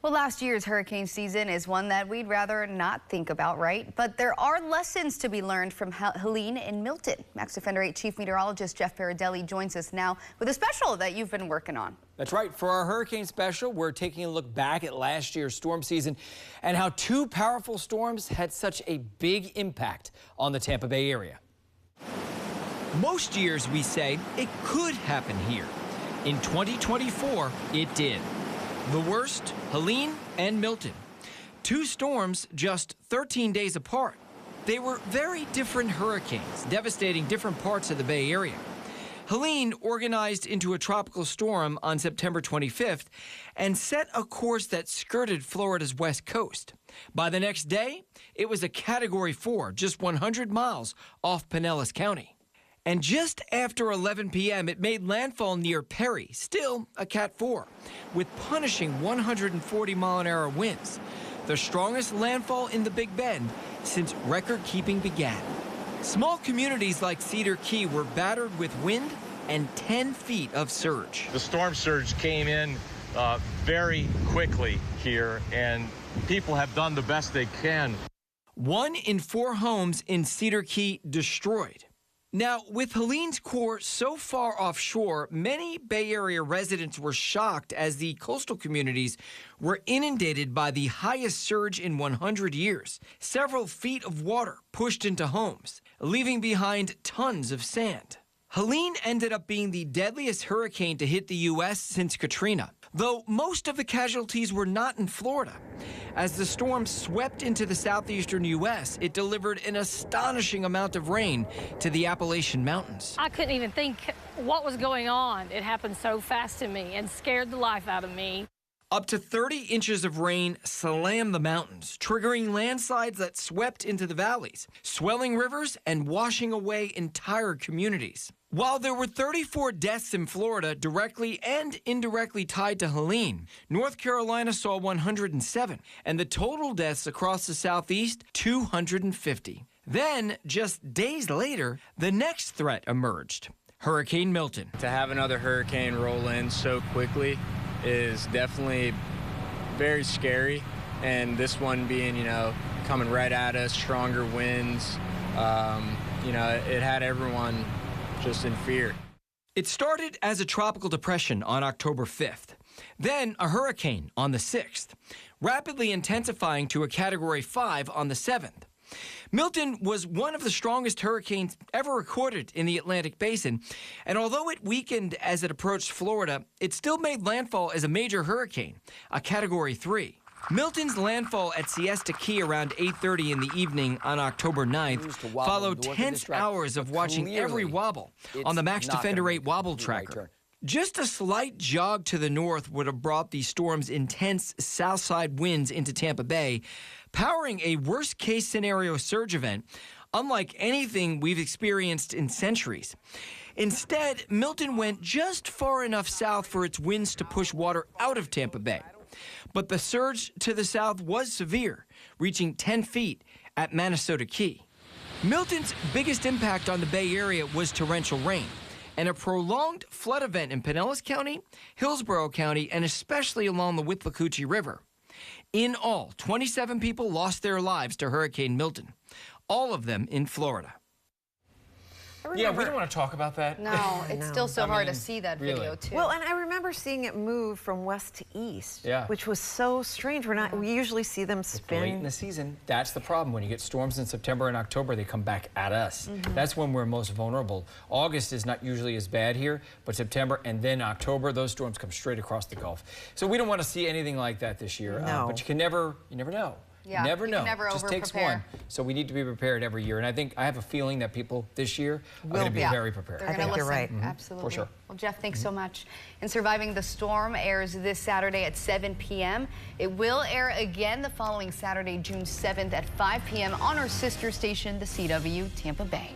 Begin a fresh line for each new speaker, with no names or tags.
Well, last year's hurricane season is one that we'd rather not think about, right? But there are lessons to be learned from Helene and Milton. Max Defender 8 Chief Meteorologist Jeff Paradelli joins us now with a special that you've been working on.
That's right. For our hurricane special, we're taking a look back at last year's storm season and how two powerful storms had such a big impact on the Tampa Bay area. Most years, we say, it could happen here. In 2024, it did. The worst, Helene and Milton. Two storms just 13 days apart. They were very different hurricanes, devastating different parts of the Bay Area. Helene organized into a tropical storm on September 25th and set a course that skirted Florida's west coast. By the next day, it was a Category 4, just 100 miles off Pinellas County. And just after 11 p.m., it made landfall near Perry, still a Cat 4, with punishing 140-mile-an-hour winds, the strongest landfall in the Big Bend since record-keeping began. Small communities like Cedar Key were battered with wind and 10 feet of surge.
The storm surge came in very quickly here, and people have done the best they can. 1
in 4 homes in Cedar Key destroyed. Now, with Helene's core so far offshore, many Bay Area residents were shocked as the coastal communities were inundated by the highest surge in 100 years. Several feet of water pushed into homes, leaving behind tons of sand. Helene ended up being the deadliest hurricane to hit the U.S. since Katrina, though most of the casualties were not in Florida. As the storm swept into the southeastern U.S., it delivered an astonishing amount of rain to the Appalachian Mountains.
I couldn't even think what was going on. It happened so fast to me and scared the life out of me.
Up to 30 inches of rain slammed the mountains, triggering landslides that swept into the valleys, swelling rivers and washing away entire communities. While there were 34 deaths in Florida directly and indirectly tied to Helene, North Carolina saw 107, and the total deaths across the Southeast, 250. Then, just days later, the next threat emerged, Hurricane Milton.
To have another hurricane roll in so quickly is definitely very scary, and this one being, coming right at us, stronger winds, it had everyone just in fear.
It started as a tropical depression on October 5th, then a hurricane on the 6th, rapidly intensifying to a Category 5 on the 7th. Milton was one of the strongest hurricanes ever recorded in the Atlantic Basin, and although it weakened as it approached Florida, it still made landfall as a major hurricane, a Category 3. Milton's landfall at Siesta Key around 8:30 in the evening on October 9th followed tense hours of watching every wobble on the Max Defender 8 wobble tracker. Just a slight jog to the north would have brought the storm's intense southside winds into Tampa Bay, powering a worst-case scenario surge event unlike anything we've experienced in centuries. Instead, Milton went just far enough south for its winds to push water out of Tampa Bay. But the surge to the south was severe, reaching 10 feet at Minnesota Key. Milton's biggest impact on the Bay Area was torrential rain and a prolonged flood event in Pinellas County, Hillsborough County, and especially along the Withlacoochee River. In all, 27 people lost their lives to Hurricane Milton, all of them in Florida.
Yeah, we don't want to talk about that.
No, it's still so hard to see that video, too.
Well, and I remember seeing it move from west to east, which was so strange. We usually see them spin.
Late in the season, that's the problem. When you get storms in September and October, they come back at us. That's when we're most vulnerable. August is not usually as bad here, but September and then October, those storms come straight across the Gulf. So we don't want to see anything like that this year.
No.
But you never know.
Yeah,
you never know.
Never
just takes one. So we need to be prepared every year. And I have a feeling that people this year are going to be very prepared.
They're going to listen.
Right.
Absolutely.
For sure.
Well, Jeff, thanks so much. And Surviving the Storm airs this Saturday at 7 p.m. It will air again the following Saturday, June 7th at 5 p.m. on our sister station, the CW Tampa Bay.